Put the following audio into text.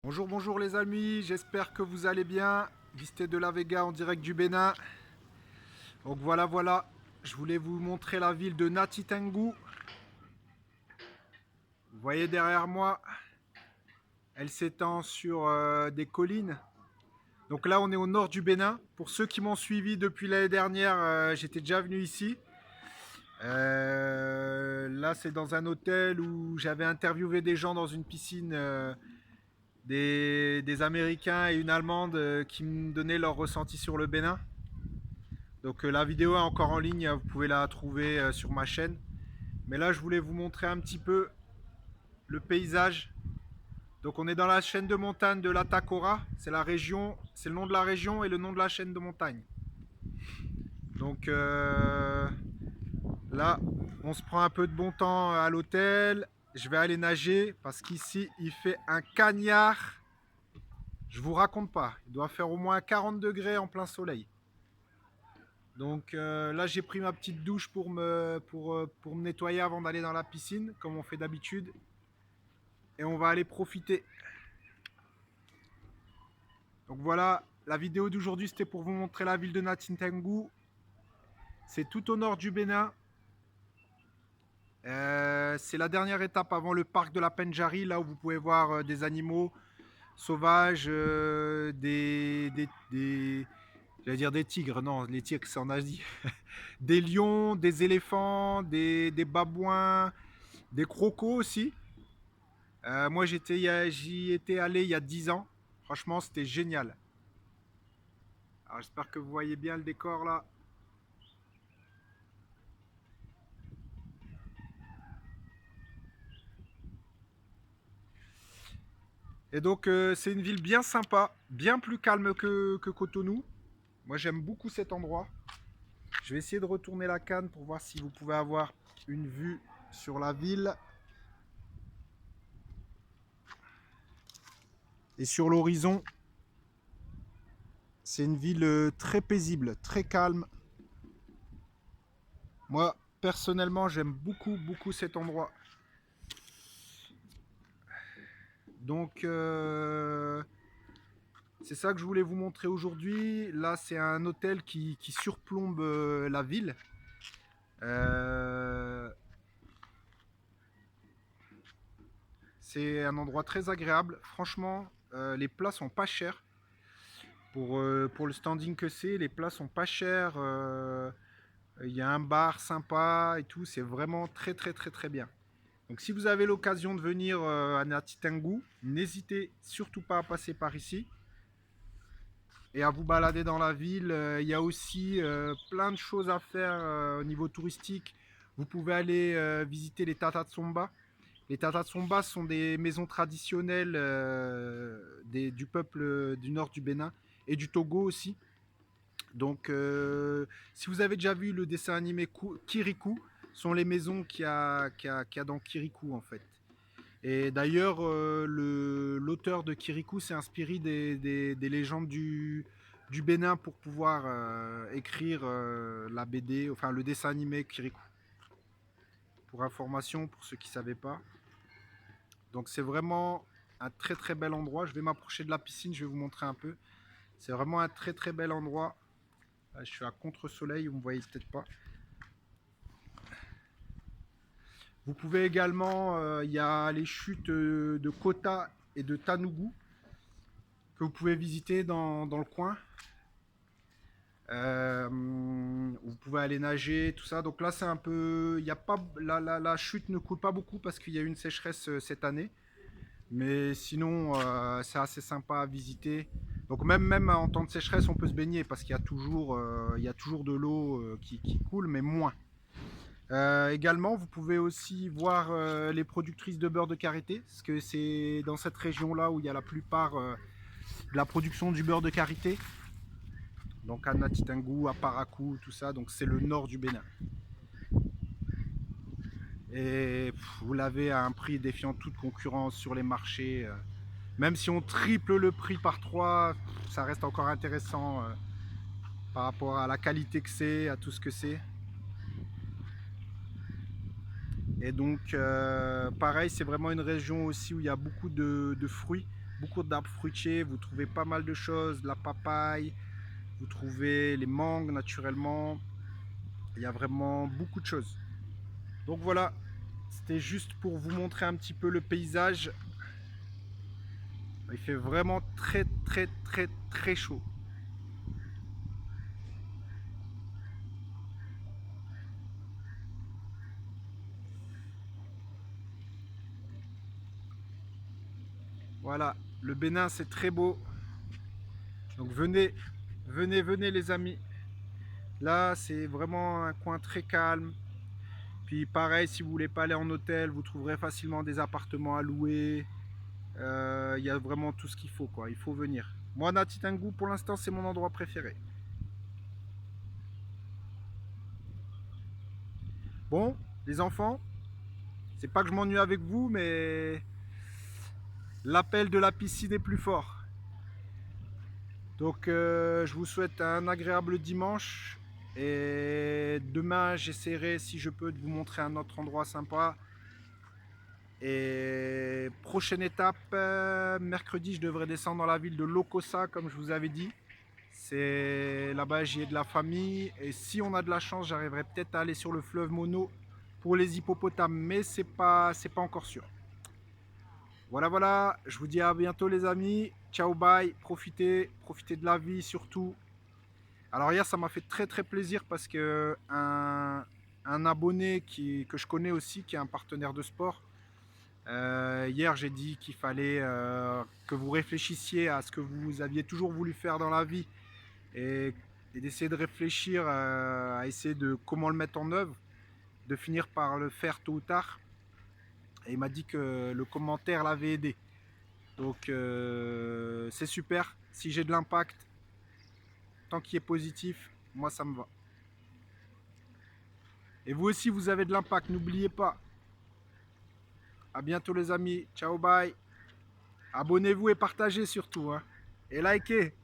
Bonjour, bonjour les amis, j'espère que vous allez bien. Visté de la Vega en direct du Bénin. Donc voilà, je voulais vous montrer la ville de Nati Tengu. Vous voyez derrière moi, elle s'étend sur des collines. Donc là, on est au nord du Bénin. Pour ceux qui m'ont suivi depuis l'année dernière, j'étais déjà venu ici. Là, c'est dans un hôtel où j'avais interviewé des gens dans une piscine, des Américains et une Allemande qui me donnaient leur ressenti sur le Bénin. Donc la vidéo est encore en ligne, vous pouvez la trouver sur ma chaîne. Mais là, je voulais vous montrer un petit peu le paysage. Donc on est dans la chaîne de montagne de la Takora. C'est la région, c'est le nom de la région et le nom de la chaîne de montagne. Donc là, on se prend un peu de bon temps à l'hôtel. Je vais aller nager parce qu'ici, il fait un cagnard. Je vous raconte pas. Il doit faire au moins 40 degrés en plein soleil. Donc là, j'ai pris ma petite douche pour me nettoyer avant d'aller dans la piscine, comme on fait d'habitude. Et on va aller profiter. Donc voilà, la vidéo d'aujourd'hui, c'était pour vous montrer la ville de Ntintangu. C'est tout au nord du Bénin. C'est la dernière étape avant le parc de la Pendjari, là où vous pouvez voir des animaux sauvages, j'allais dire des tigres, non, les tigres c'est en Asie, des lions, des éléphants, des babouins, des crocos aussi. Moi j'y étais allé il y a 10 ans. Franchement c'était génial. Alors j'espère que vous voyez bien le décor là. Et donc c'est une ville bien sympa, bien plus calme que Cotonou. Moi j'aime beaucoup cet endroit. Je vais essayer de retourner la canne pour voir si vous pouvez avoir une vue sur la ville. Et sur l'horizon, c'est une ville très paisible, très calme. Moi, personnellement, j'aime beaucoup cet endroit. Donc, c'est ça que je voulais vous montrer aujourd'hui. Là, c'est un hôtel qui surplombe la ville. Euh, c'est un endroit très agréable. Franchement, les plats sont pas chers. Pour le standing que c'est, les plats sont pas chers. Il y a un bar sympa et tout. C'est vraiment très bien. Donc si vous avez l'occasion de venir à Natitangu, n'hésitez surtout pas à passer par ici et à vous balader dans la ville. Il y a aussi plein de choses à faire au niveau touristique. Vous pouvez aller visiter les Tata Tsomba. Les Tata Tsomba sont des maisons traditionnelles du peuple du nord du Bénin et du Togo aussi. Donc si vous avez déjà vu le dessin animé Kirikou, sont les maisons qu'il y a dans Kirikou en fait. Et d'ailleurs, l'auteur de Kirikou s'est inspiré des légendes du Bénin pour pouvoir écrire la BD, enfin le dessin animé Kirikou. Pour information, pour ceux qui ne savaient pas. Donc c'est vraiment un très bel endroit. Je vais m'approcher de la piscine, je vais vous montrer un peu. C'est vraiment un très bel endroit. Là, je suis à contre-soleil, vous ne me voyez peut-être pas. Vous pouvez également, il y a les chutes de Kota et de Tanougou que vous pouvez visiter dans le coin. Vous pouvez aller nager, tout ça. Donc là, c'est un peu, il y a pas, la chute ne coule pas beaucoup parce qu'il y a eu une sécheresse cette année. Mais sinon, c'est assez sympa à visiter. Donc même en temps de sécheresse, on peut se baigner parce qu'il y a toujours de l'eau qui coule, mais moins. Également, vous pouvez aussi voir les productrices de beurre de karité, parce que c'est dans cette région-là où il y a la plupart de la production du beurre de karité. Donc à Natitangu, à Parakou, tout ça, donc c'est le nord du Bénin. Et vous l'avez à un prix défiant toute concurrence sur les marchés. Même si on triple le prix par 3, ça reste encore intéressant par rapport à la qualité que c'est, à tout ce que c'est. Et donc, pareil, c'est vraiment une région aussi où il y a beaucoup de fruits. beaucoup d'arbres fruitiers, vous trouvez pas mal de choses, de la papaye, vous trouvez les mangues naturellement, il y a vraiment beaucoup de choses. Donc voilà, c'était juste pour vous montrer un petit peu le paysage. Il fait vraiment très très très très chaud. Voilà, le Bénin c'est très beau. Donc venez, venez, venez les amis. Là c'est vraiment un coin très calme. Puis pareil, si vous voulez pas aller en hôtel, vous trouverez facilement des appartements à louer. Il y a vraiment tout ce qu'il faut, quoi. Il faut venir. Moi, Nati Tengu, pour l'instant, c'est mon endroit préféré. Bon, les enfants, c'est pas que je m'ennuie avec vous, mais l'appel de la piscine est plus fort. Donc, je vous souhaite un agréable dimanche. Et demain, j'essaierai, si je peux, de vous montrer un autre endroit sympa. Et prochaine étape, mercredi, je devrais descendre dans la ville de Lokossa, comme je vous avais dit. C'est là-bas, j'y ai de la famille. Et si on a de la chance, j'arriverai peut-être à aller sur le fleuve Mono pour les hippopotames. Mais c'est pas encore sûr. Voilà, voilà. Je vous dis à bientôt, les amis. Ciao, bye. Profitez, profitez de la vie surtout. Alors hier, ça m'a fait très très plaisir parce que un abonné que je connais aussi, qui est un partenaire de sport, hier, j'ai dit qu'il fallait que vous réfléchissiez à ce que vous aviez toujours voulu faire dans la vie et, et d'essayer de réfléchir à essayer de comment le mettre en œuvre, de finir par le faire tôt ou tard. Et il m'a dit que le commentaire l'avait aidé. Donc c'est super. Si j'ai de l'impact, tant qu'il est positif, moi ça me va. Et vous aussi, vous avez de l'impact, n'oubliez pas. À bientôt les amis. Ciao, bye. Abonnez-vous et partagez surtout, hein. Et likez.